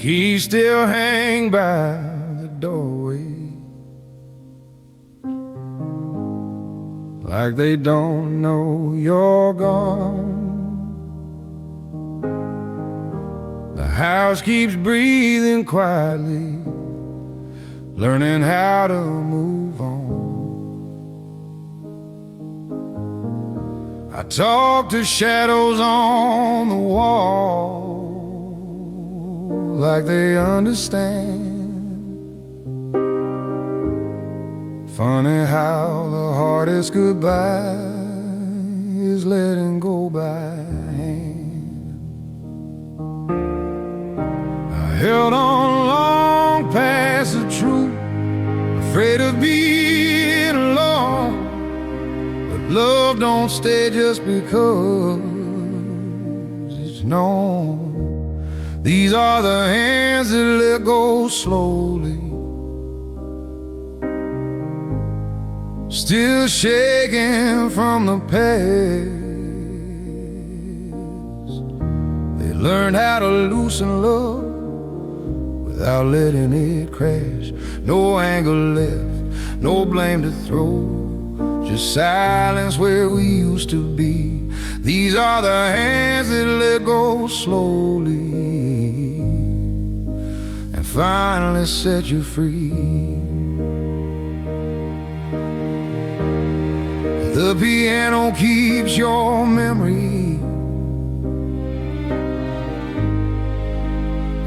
keys still hang by the doorway, like they don't know you're gone. The house keeps breathing quietly, learning how to move on. I talk to shadows on the wall, like they understand. Funny how the hardest goodbye is letting go by hand. I held on long past the truth, afraid of being alone. But love don't stay just because it's known. These are the hands that let go slowly, still shaking from the past. They learned how to loosen love without letting it crash. No anger left, no blame to throw, just silence where we used to be. These are the hands that let go slowly and finally set you free. The piano keeps your memory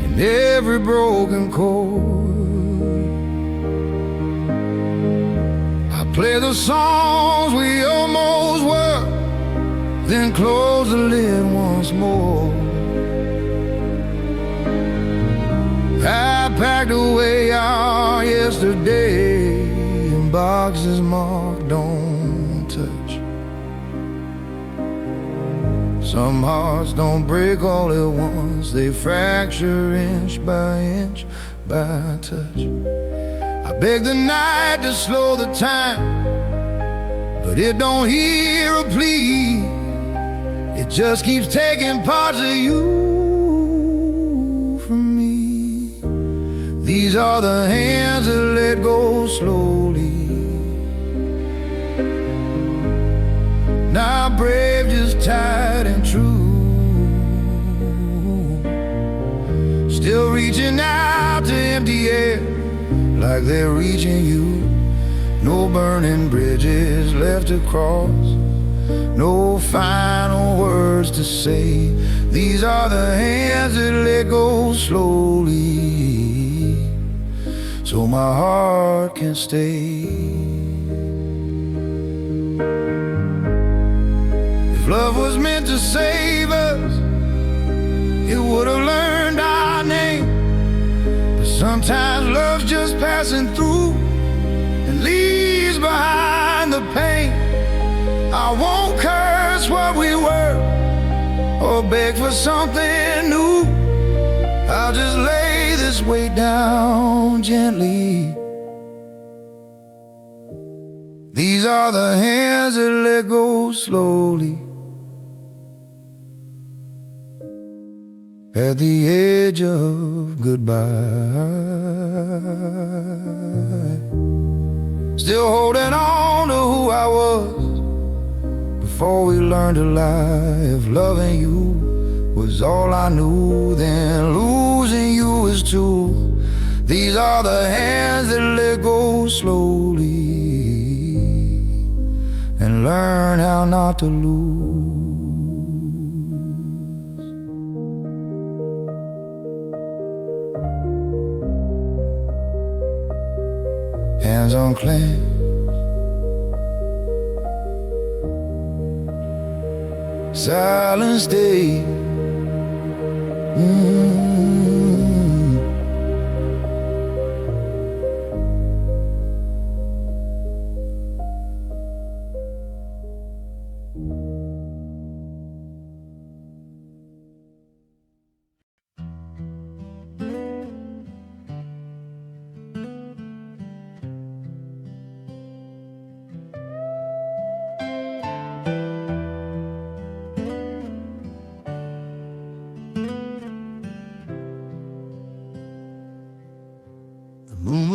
in every broken chord. I play the songs we almost were, then close the lid once more. I packed away our yesterday in boxes marked don't touch. Some hearts don't break all at once, they fracture inch by inch by touch. I beg the night to slow the time, but it don't hear a plea. It just keeps taking parts of you from me. These are the hands that let go slowly, not brave, just tight and true. Still reaching out to empty air, like they're reaching you. No burning bridges left to cross, no final words to say. These are the hands that let go slowly, so my heart can stay. If love was meant to save us, it would have learned our name. But sometimes love's just passing through and leaves behind the pain. I won't curse what we were or beg for something new. I'll just lay this weight down gently. These are the hands that let go slowly, at the edge of goodbye, still holding on to who I was before we learned to lie. If loving you was all I knew, then losing you is too. These are the hands that let go slowly and learn how not to lose. Hands unclenched, silence stays.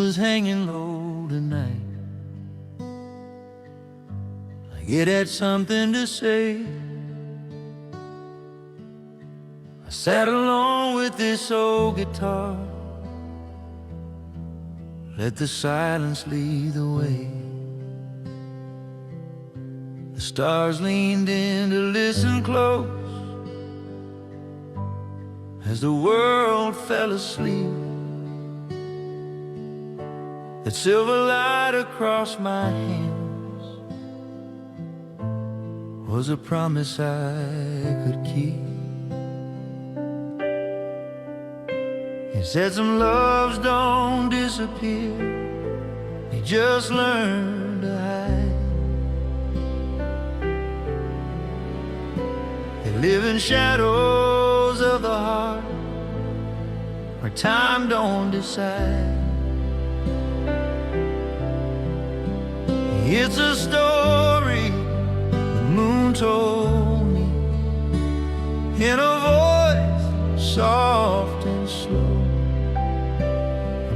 was hanging low tonight, like it had something to say. I sat alone with this old guitar, let the silence lead the way. The stars leaned in to listen close as the world fell asleep. That silver light across my hands was a promise I could keep. It said some loves don't disappear, they just learn to hide. They live in shadows of the heart where time don't decide. It's a story the moon told me in a voice soft and slow,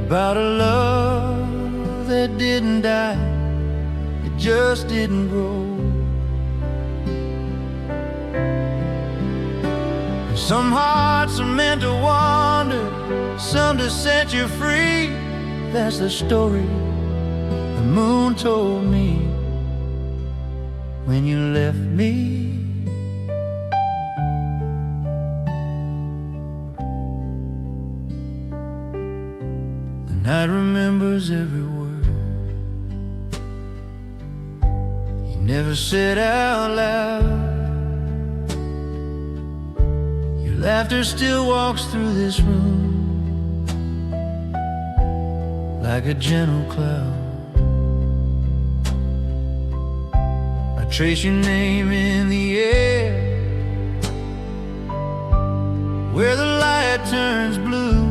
about a love that didn't die, it just didn't grow. Some hearts are meant to wander, some to set you free. That's the story the moon told me when you left me. The night remembers every word you never said out loud. Your laughter still walks through this room like a gentle cloud. Trace your name in the air where the light turns blue.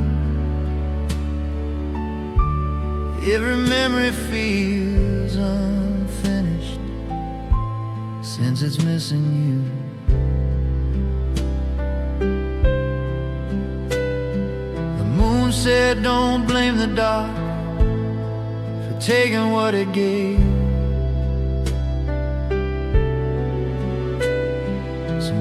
Every memory feels unfinished since it's missing you. The moon said don't blame the dark for taking what it gave.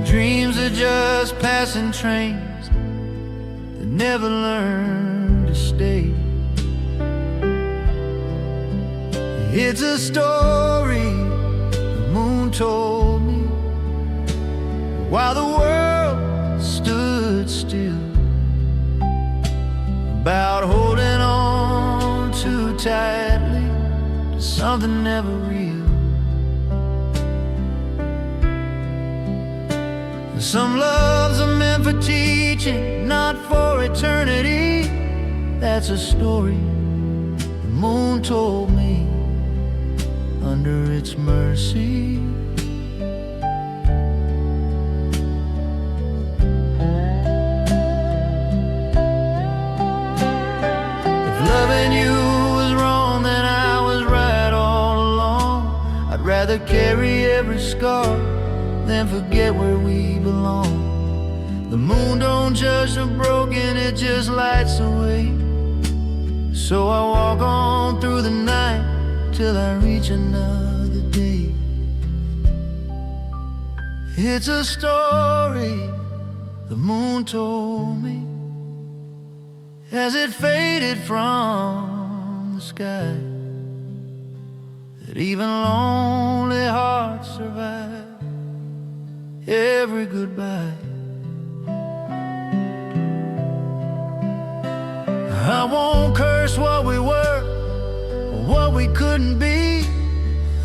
Dreams are just passing trains that never learn to stay. It's a story the moon told me while the world stood still, about holding on too tightly to something never real. Some loves are meant for teaching, not for eternity. That's a story the moon told me under its mercy. If loving you was wrong, then I was right all along. I'd rather carry every scar than forget where we belong. The moon don't judge the broken, it just lights the way. So I walk on through the night till I reach another day. It's a story the moon told me as it faded from the sky, that even lonely hearts survive every goodbye. I won't curse what we were or what we couldn't be.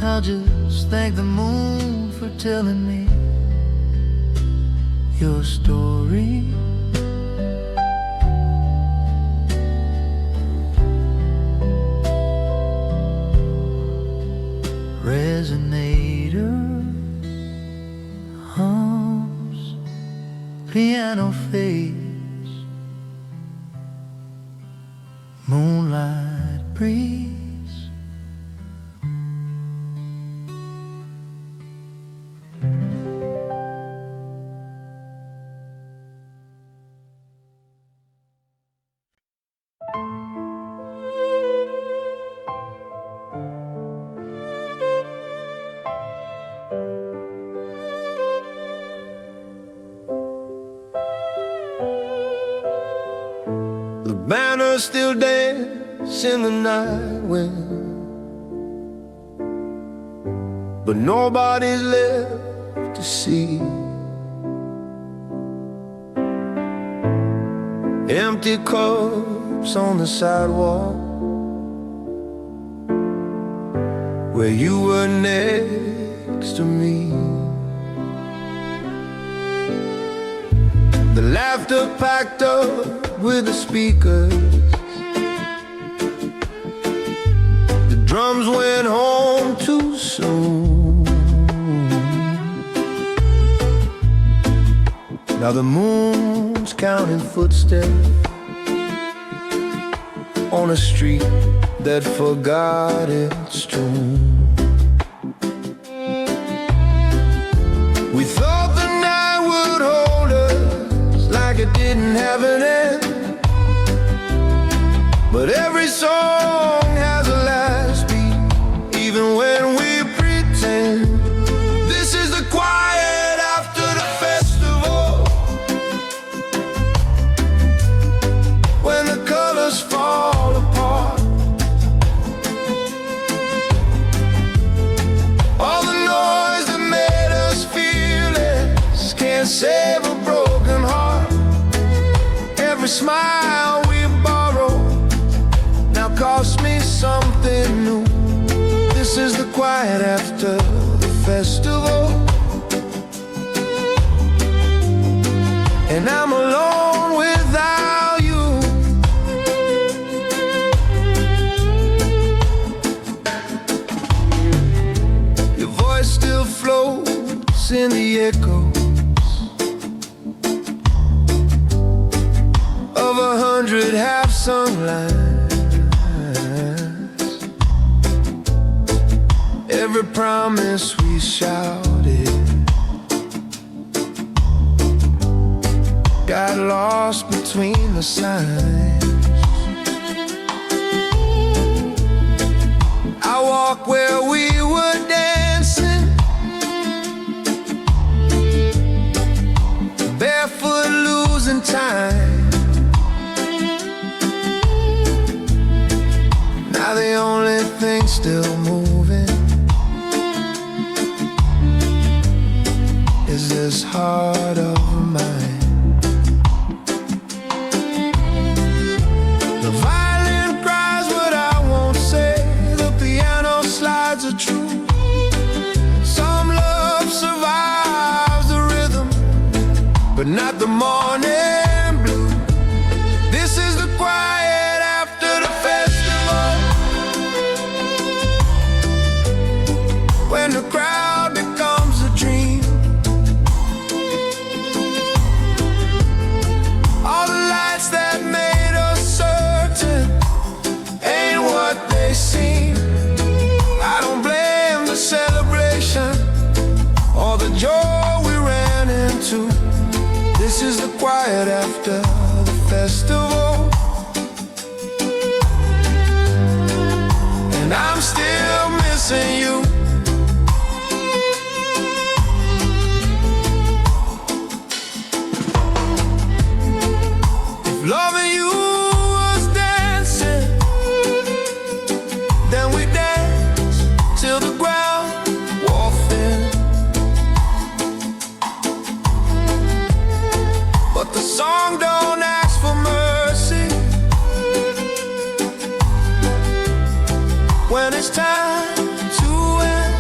I'll just thank the moon for telling me your story. Resonator hums, piano fades, moonlight breeze. birds still dance in the night wind, but nobody's left to see. Empty cups on the sidewalk where you were next to me. The laughter packed up with the speakers, the drums went home too soon. Now the moon's counting footsteps on a street that forgot its tune. We thought the night would hold us like it didn't have an end, but every song has a last beat, even when we pretend. This is the quiet after the festival, when the colors fall apart. All the noise that made us fearless can't save a broken heart. Every smile we borrow now costs me something new. This is the quiet after the festival, and I'm alone without you. Your voice still floats in the echoes of 100 half-sung lines. Every promise we shouted got lost between the signs. I walk where we were dancing, barefoot losing time. Now the only thing still moving is this heart of mine. The violin cries what I won't say, the piano slides are true. Some love survives the rhythm, but not the morning blue. This is the quiet after the festival, when the crowd becomes a dream. All the lights that made us certain ain't what they seem. I don't blame the celebration or the joy we ran into. This is the quiet after the festival, and I'm still missing you. If loving you was dancing, then we dance till the ground wall thin. But the song don't ask for mercy when it's time to end.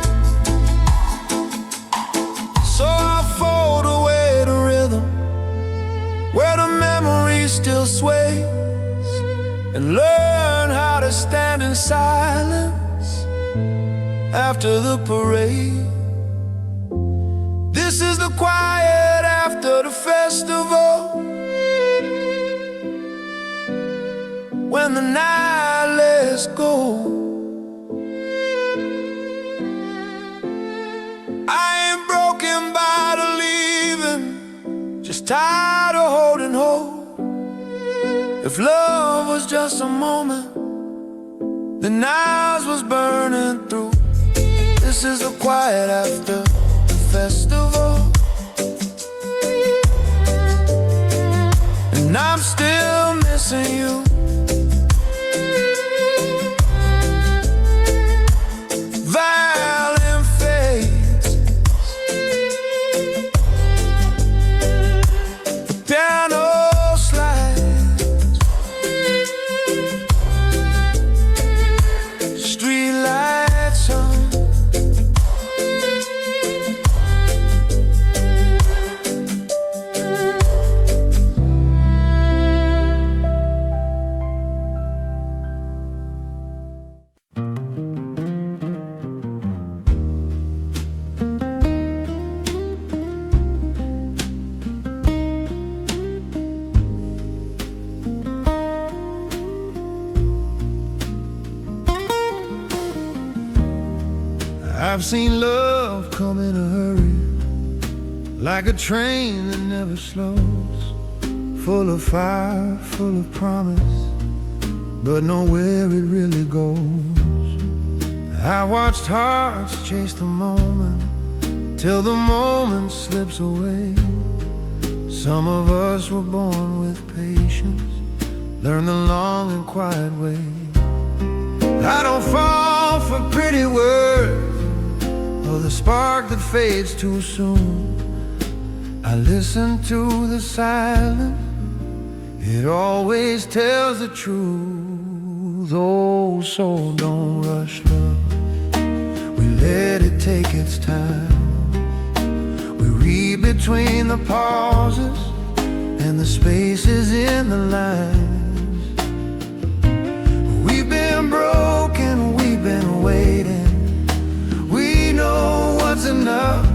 So I'll fold away the rhythm where the memory still sways, and learn how to stand in silence after the parade. This is the quiet after the festival, when the night lets go. I ain't broken by the leaving, just tired of holding hope. If love was just a moment, then ours was burning through. This is the quiet after the festival, and I'm still missing you. I've seen love come in a hurry, like a train that never slows, full of fire, full of promise, but nowhere it really goes. I watched hearts chase the moment, till the moment slips away. Some of us were born with patience, learn the long and quiet way. I don't fall for pretty words, or the spark that fades too soon. I listen to the silence, it always tells the truth. Oh, so don't rush love, we let it take its time. We read between the pauses and the spaces in the lines. We've been broken, we've been waiting, we know what's enough.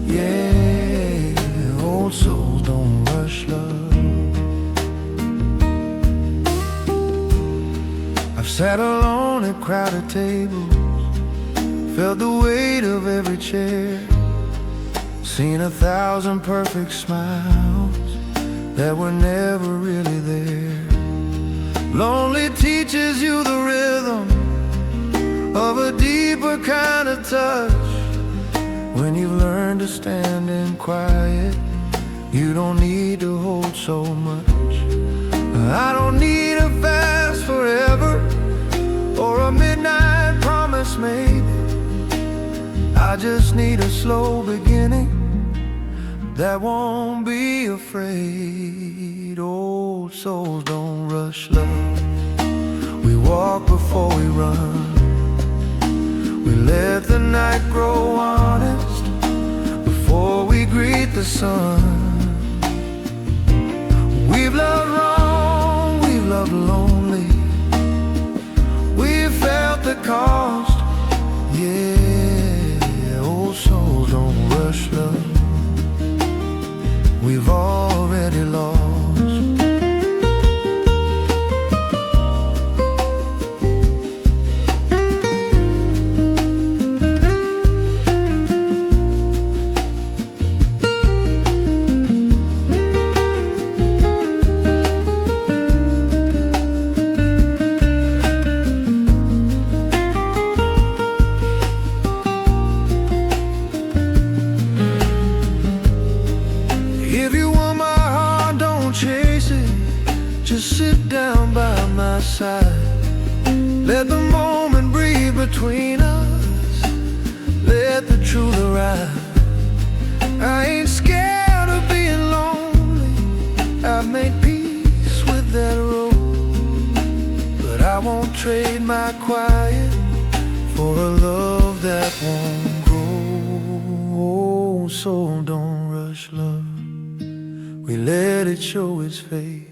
Yeah, old souls don't rush love. I've sat alone at crowded tables, felt the weight of every chair, seen 1,000 perfect smiles that were never really there. Lonely teaches you the rhythm of a deeper kind of touch. When you've learned to stand in quiet, you don't need to hold so much. I don't need a fast forever, or a midnight promise made. I just need a slow beginning that won't be afraid. Old souls don't rush love, we walk before we run. We let the night grow honest before we greet the sun. We've loved wrong, we've loved lonely, we've felt the cost. Yeah, old souls don't rush love, we've already lost. If you want my heart, don't chase it, just sit down by my side. Let the moment breathe between us, let the truth arrive. I ain't scared of being lonely, I've made peace with that road. But I won't trade my quiet for a love that won't grow. Oh, so don't rush love, we let it show its face.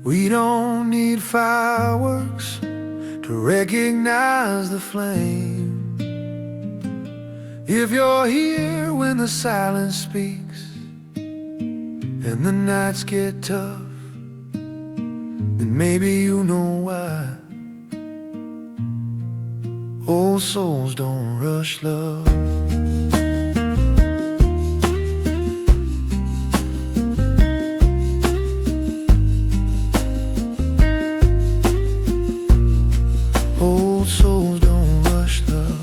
We don't need fireworks to recognize the flame. If you're here when the silence speaks and the nights get tough, then maybe you know why. Old souls don't rush love. Old souls don't rush love.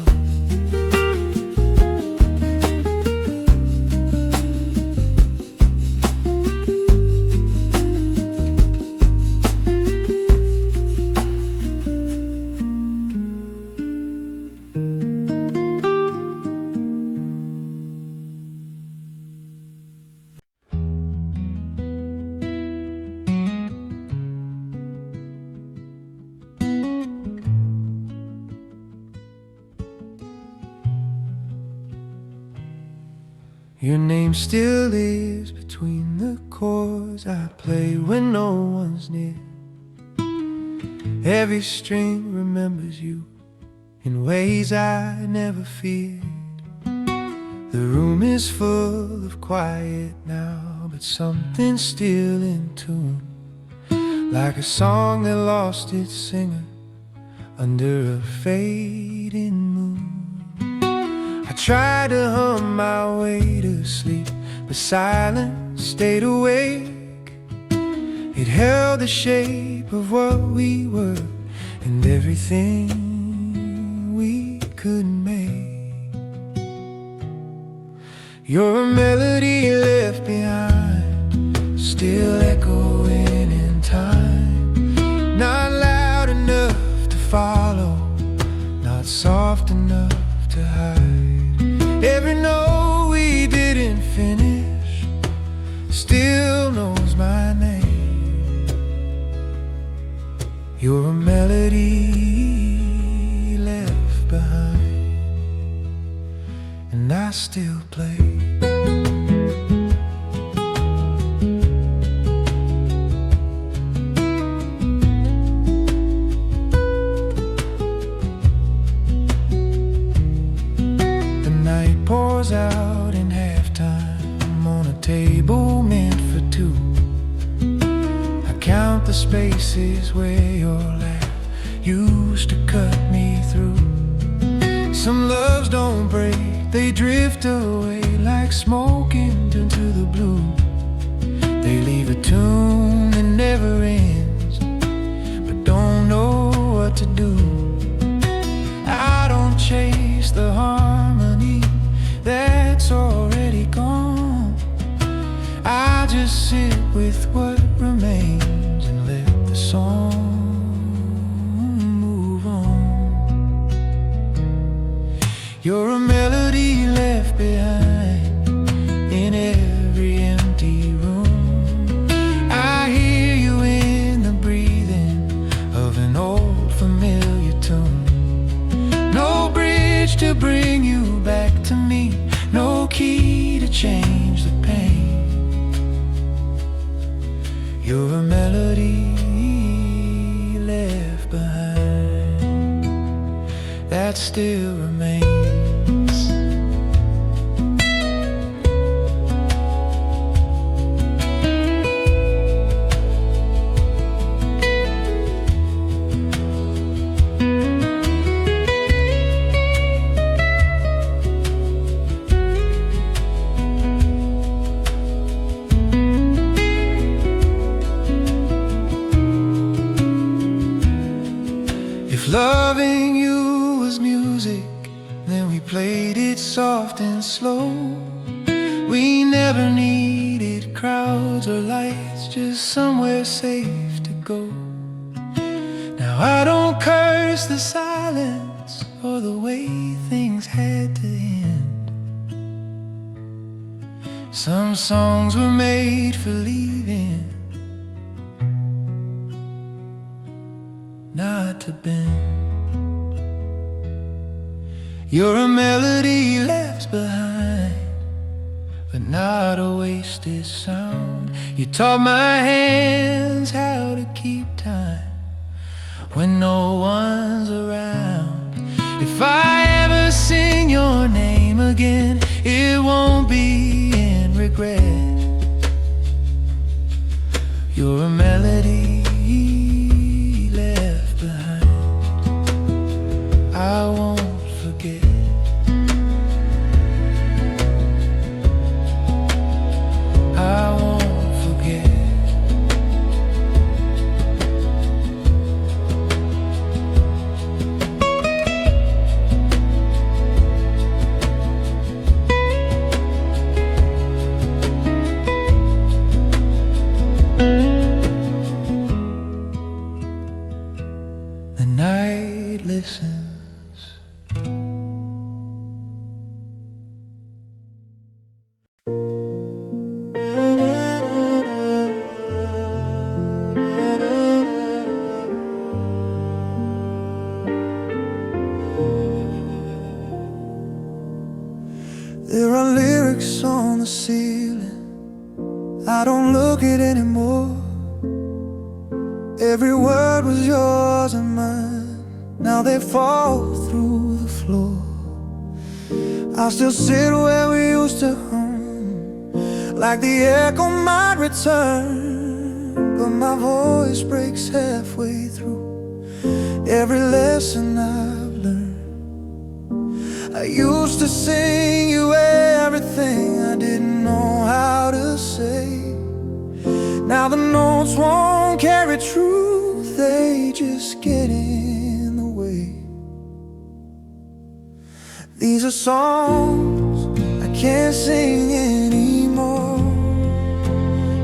Your name still lives between the chords I play when no one's near. Every string remembers you in ways I never feared. The room is full of quiet now, but something's still in tune, like a song that lost its singer, under a fading moon. I tried to hum my way to sleep, but silence stayed awake. It held the shape of what we were and everything we could make. You're a melody left behind, still echoing in time. Not loud enough to follow, not soft enough to hide. Every note we didn't finish still knows my name. You're a melody left behind, and I still play. Pours out in halftime on a table meant for two. I count the spaces where your laugh used to cut me through. Some loves don't break, they drift away like smoke into the blue. They leave a tune that never ends, but don't know what to do. I don't chase the harmony that's already gone. I just sit with what remains and let the song move on. You're a melody left behind in every empty room. I hear you in the breathing of an old familiar tune. No bridge to bring you back to me, no key to change the pain. You're a melody left behind that still remains. If loving you was music, then we played it soft and slow. We never needed crowds or lights, just somewhere safe to go. Now I don't curse the silence or the way things had to end. Some songs were made for leaving, not to bend. You're a melody left behind, but not a wasted sound. You taught my hands how to keep time when no one's around. If I ever sing your name again, it won't be in regret. You're a melody left behind, I won't forget. I won't forget. The night listens. There are lyrics on the ceiling I don't look at anymore. Every word was yours and mine, now they fall through the floor. I still sit where we used to hum, like the echo might return, but my voice breaks halfway through. every lesson I've learned. I used to sing you everything I didn't know how to say. Now the notes won't carry truth, they just get in the way. These are songs I can't sing anymore.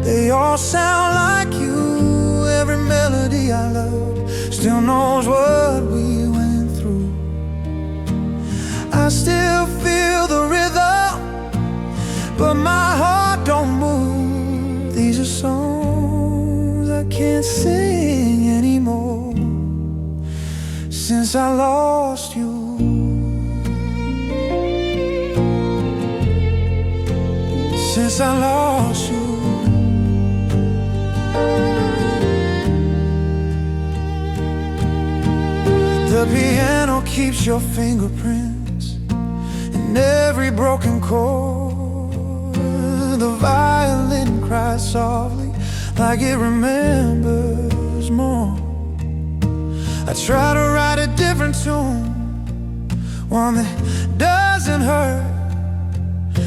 They all sound like you. Every melody I loved still knows what we went through. I still feel the rhythm, but my heart don't move. These are songs I can't sing anymore since I lost you. Since I lost you. The piano keeps your fingerprints in every broken chord. The violin cries softly like it remembers more. I try to write a different tune, one that doesn't hurt,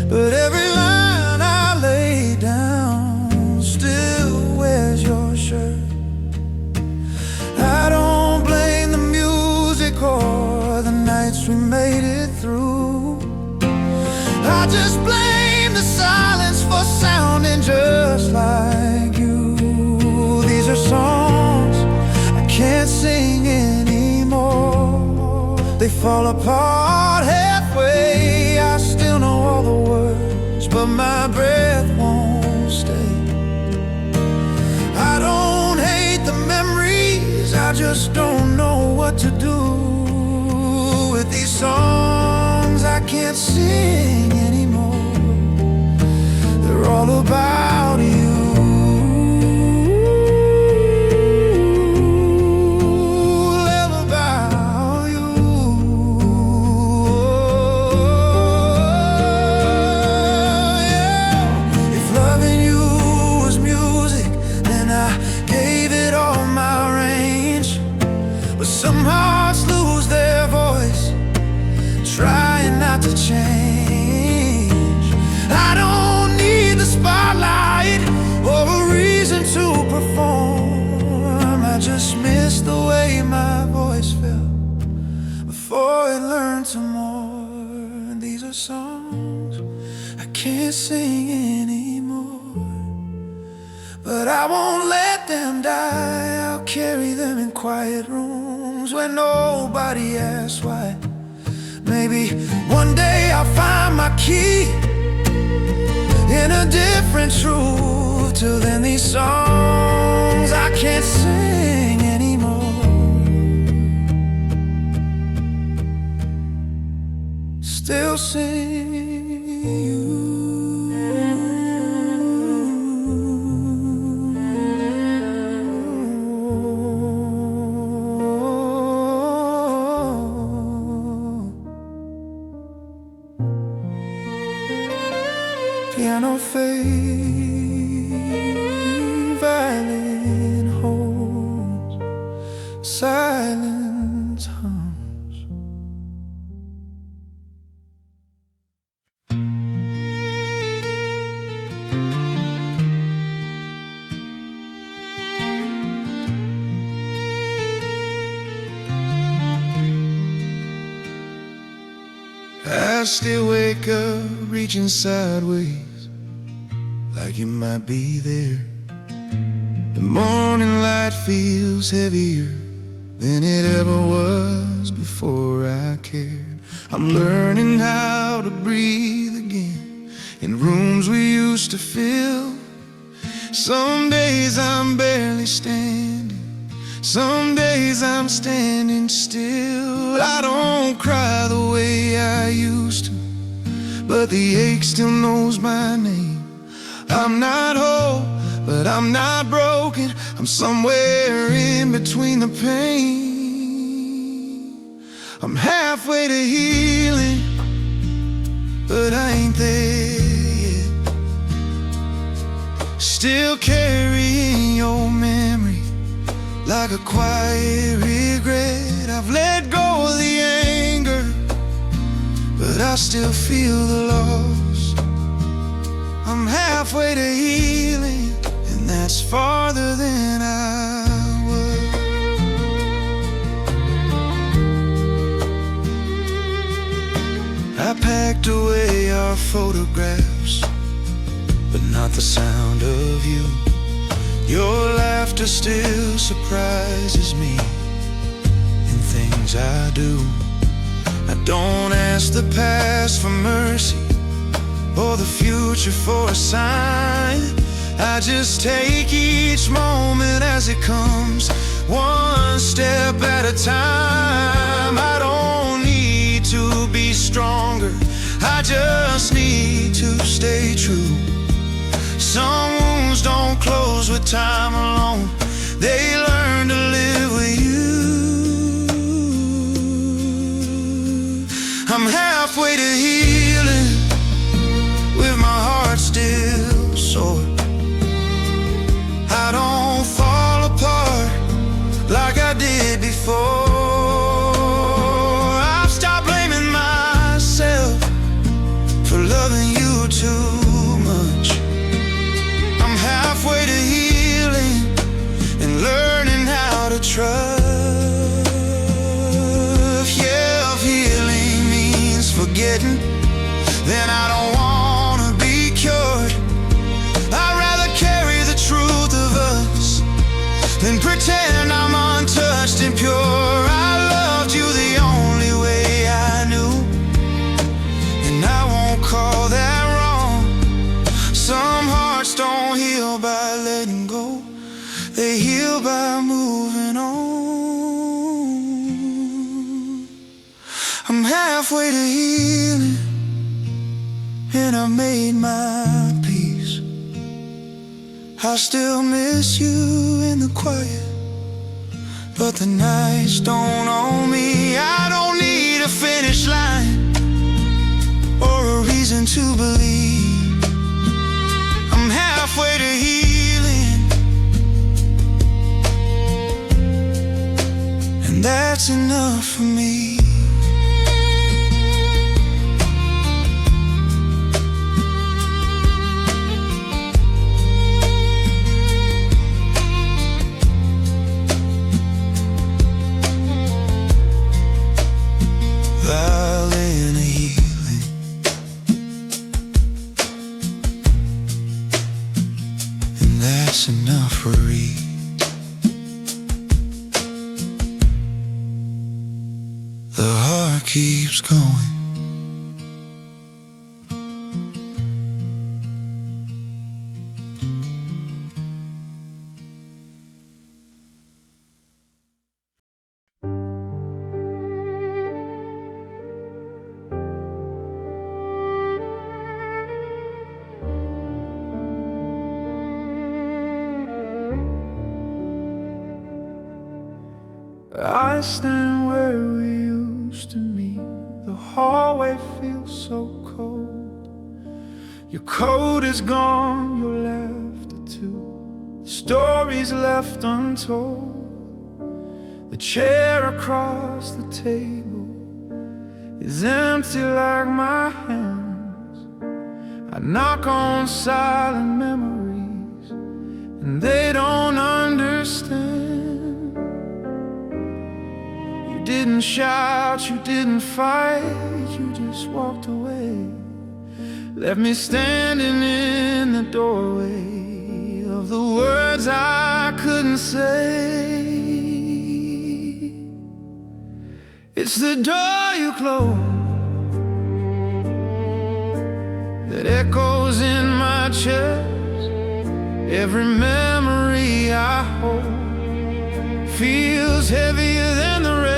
but every line I lay down still wears your shirt. I don't blame the music or the nights we made it through. I just blame the silence for sounding just like you. These are songs I can't sing anymore. They fall apart halfway. I still know all the words, but my breath won't stay. I don't hate the memories, I just don't know what to do with these songs I can't sing anymore. They're all about you. Some hearts lose their voice, trying not to change. I don't need the spotlight or a reason to perform. I just miss the way my voice felt before it learned to mourn. These are songs I can't sing anymore, but I won't let them die. I'll carry them in quiet rooms where nobody asks why. Maybe one day I'll find my key in a different truth. Till then these songs I can't sing anymore. Still sing you. Piano fade, violin holds, silence hums. I still wake up reaching sideways, like you might be there. The morning light feels heavier than it ever was before I cared. I'm learning how to breathe again in rooms we used to fill. Some days I'm barely standing, some days I'm standing still. I don't cry the way I used to, but the ache still knows my name. I'm not whole, but I'm not broken. I'm somewhere in between the pain. I'm halfway to healing, but I ain't there yet. Still carrying your memory like a quiet regret. I've let go of the anger, but I still feel the loss. I'm halfway to healing, and that's farther than I was. I packed away our photographs, but not the sound of you. Your laughter still surprises me in things I do. I don't ask the past for mercy or the future for a sign. I just take each moment as it comes, one step at a time. I don't need to be stronger, I just need to stay true. Some wounds don't close with time alone, they learn to live with you. I'm halfway to healing, with my heart still sore. I don't fall apart like I did before. I've stopped blaming myself for loving you too much. I'm halfway to healing and learning how to trust. Yeah, if healing means forgetting, then I don't wanna be cured. I'd rather carry the truth of us than pretend I'm untouched and pure. I loved you the only way I knew, and I won't call that wrong. Some hearts don't heal by letting go, they heal by moving on. I'm halfway to healing, and I made my peace. I still miss you in the quiet, but the nights don't own me. I don't need a finish line or a reason to believe. I'm halfway to healing, and that's enough for me. Violin healing, and that's enough for me. The heart keeps going. I stand where we used to meet. The hallway feels so cold. Your coat is gone, your laughter too. The stories left untold. The chair across the table is empty like my hands. I knock on silent memories, and they don't understand. You didn't shout, you didn't fight, you just walked away. Left me standing in the doorway of the words I couldn't say. It's the door you closed that echoes in my chest. Every memory I hold feels heavier than the rest.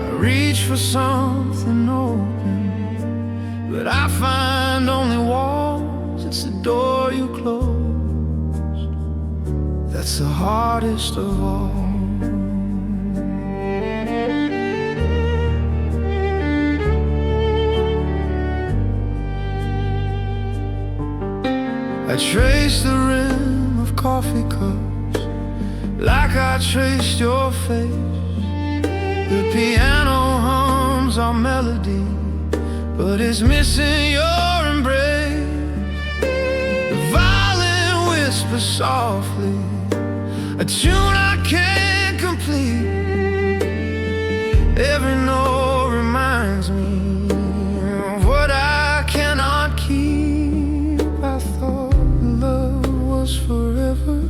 I reach for something open, but I find only walls. It's the door you closed that's the hardest of all. I trace the rim of coffee cups like I traced your face. The piano hums our melody, but it's missing your embrace. The violin whispers softly, a tune I can't complete. Every note reminds me of what I cannot keep. I thought love was forever.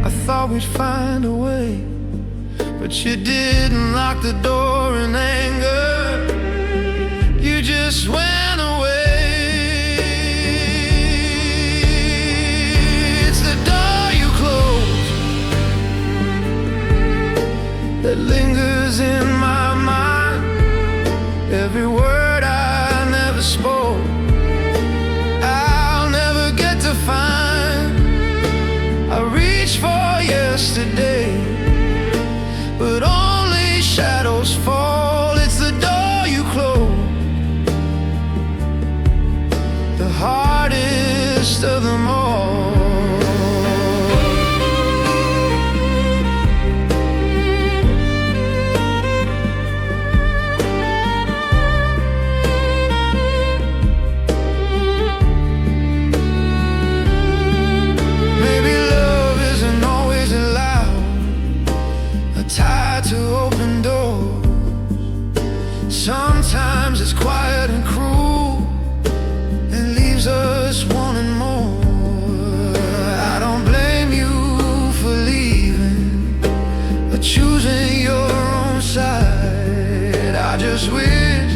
I thought we'd find a way, but you didn't lock the door in anger. You just went away. It's the door you closed that lingers in my mind. Every word I never spoke, I'll never get to find. I reach for yesterday, but only shadows fall. It's the door you close, the hardest of them all. Maybe love isn't always allowed, tied to open doors. Sometimes it's quiet and cruel and leaves us wanting more. I don't blame you for leaving or choosing your own side. I just wish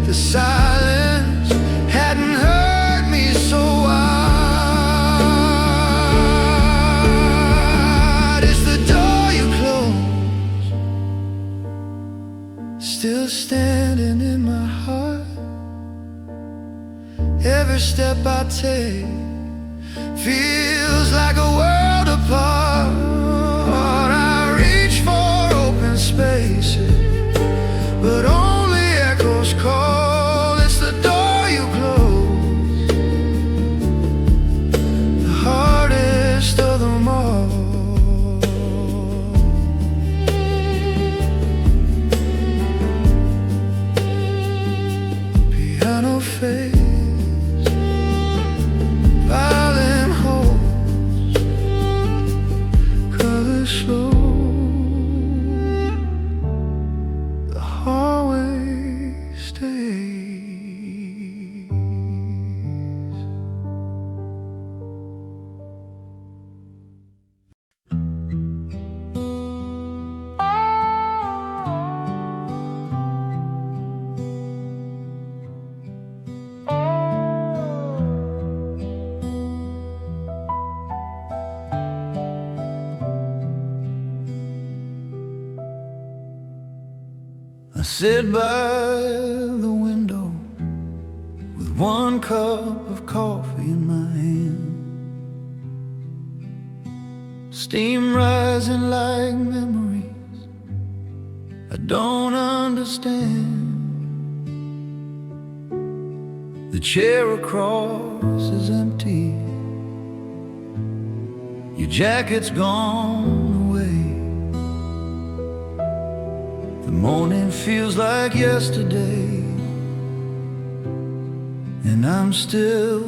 the silence hadn't hurt me so wide. It's the door you close, still standing in my heart. Every step I take feels like a world apart. I reach for open spaces, but only echoes call. It's the door you close, the hardest of them all. Piano fades, violin holds, colors slow. The hallway stays. I sit by the window with one cup of coffee in my hand, steam rising like memories I don't understand. The chair across is empty, your jacket's gone away. The morning feels like yesterday, and I'm still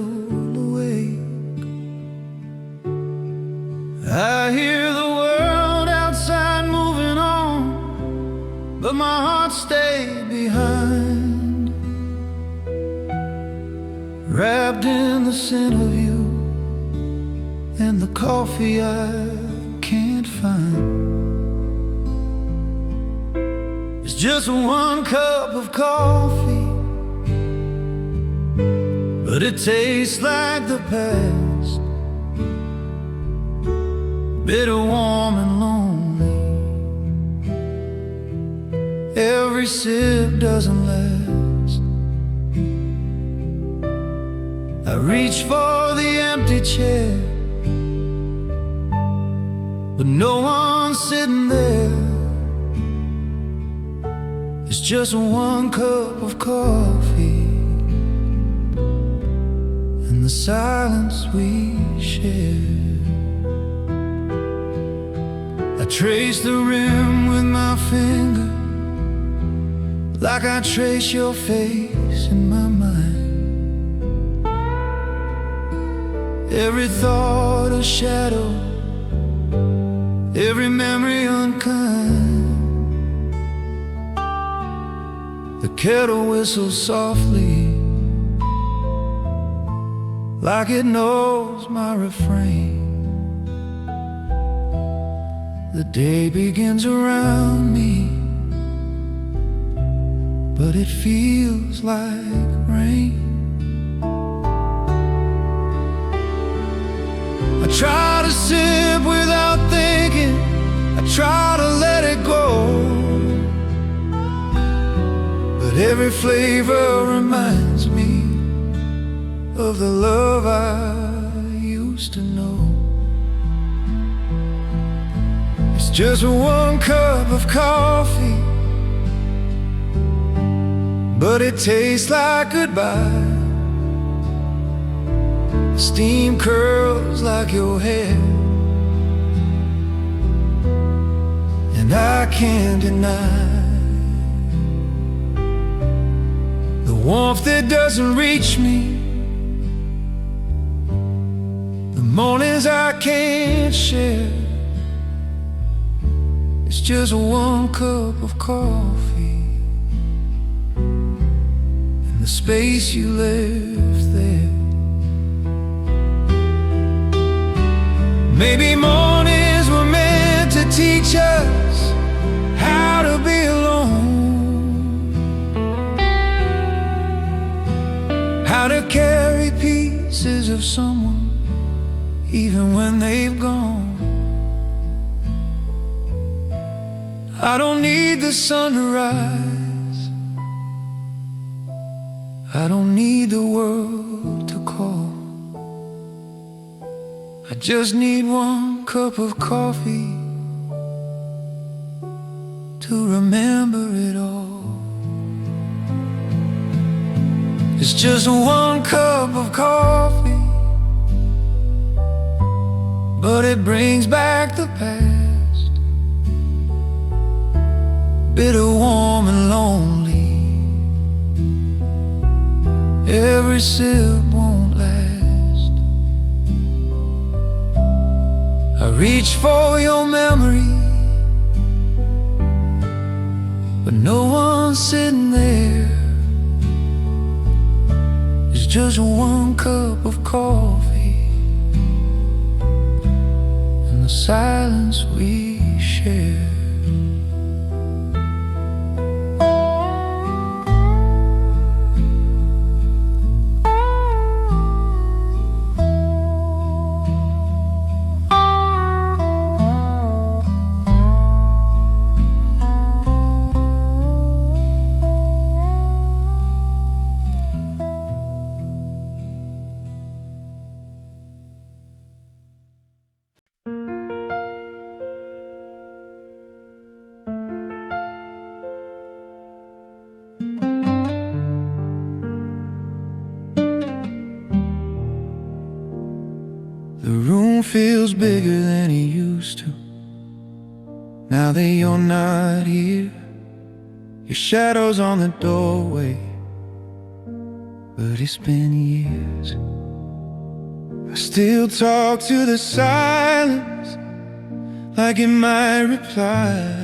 awake. I hear the world outside moving on, but my heart stayed behind, wrapped in the scent of you and the coffee I can't find. It's just one cup of coffee, but it tastes like the past, bitter, warm and lonely. Every sip doesn't last. I reach for the empty chair, but no one's sitting there. It's just one cup of coffee and the silence we share. I trace the rim with my finger, like I trace your face in my mind. Every thought a shadow, every memory unkind. The kettle whistles softly, like it knows my refrain. The day begins around me, but it feels like rain. I try to sip without thinking, I try to let it go, but every flavor reminds me of the love I used to know. It's just one cup of coffee, but it tastes like goodbye. Steam curls like your hair, and I can't deny the warmth that doesn't reach me, the mornings I can't share. It's just one cup of coffee and the space you left there. Maybe mornings were meant to teach us how to be alone, how to carry pieces of someone even when they've gone. I don't need the sun to rise, I don't need the world to call. I just need one cup of coffee to remember it all. It's just one cup of coffee, but it brings back the past. Bitter, warm and lonely, every sip won't last. I reach for your memory, but no one's sitting there. It's just one cup of coffee and the silence we share. The room feels bigger than it used to, now that you're not here. Your shadow's on the doorway, but it's been years. I still talk to the silence like it might reply,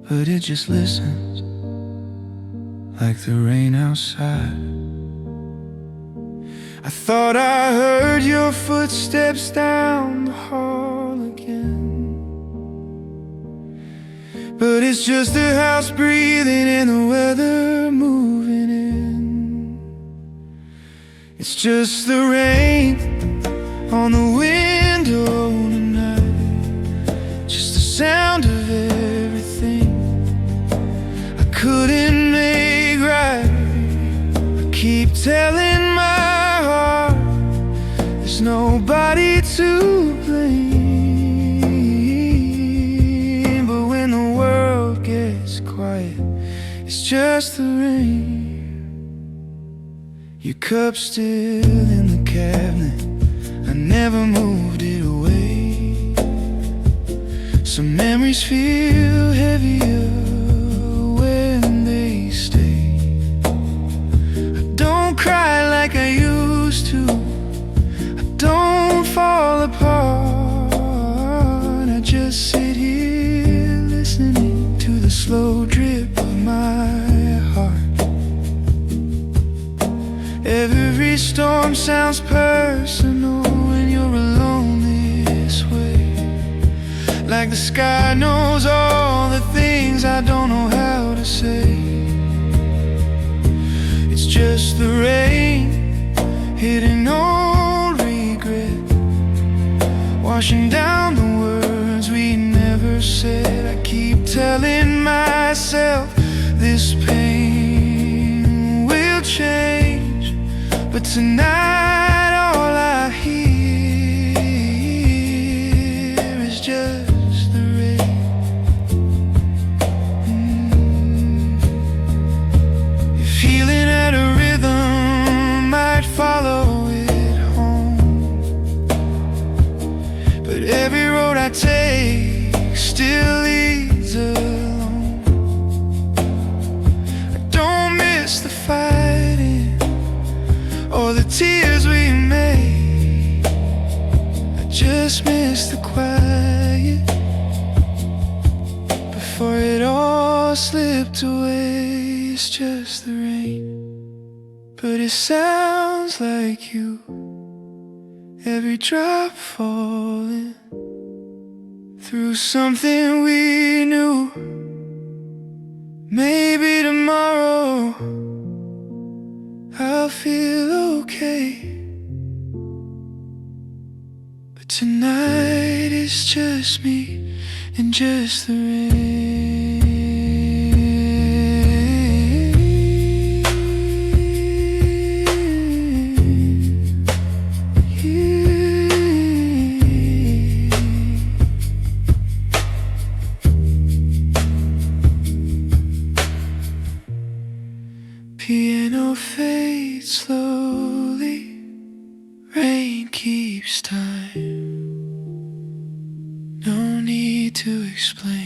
but it just listens like the rain outside. I thought I heard your footsteps down the hall again, but it's just the house breathing and the weather moving in. It's just the rain on the window tonight, just the sound of everything I couldn't make right. I keep telling my there's nobody to blame, but when the world gets quiet, it's just the rain. Your cup's still in the cabinet, I never moved it away. Some memories feel heavier slow drip of my heart. Every storm sounds personal when you're alone this way. Like the sky knows all the things I don't know how to say. It's just the rain hitting old regret, washing down the words we never said. I keep telling myself this pain will change, but tonight all I hear is just the rain. If healing at a rhythm might follow it home, but every road I take still leads alone. I don't miss the fighting or the tears we made, I just miss the quiet before it all slipped away. It's just the rain, but it sounds like you. Every drop falling through something we knew. Maybe tomorrow I'll feel okay, but tonight it's just me and just the rain. Piano fades slowly, rain keeps time. No need to explain.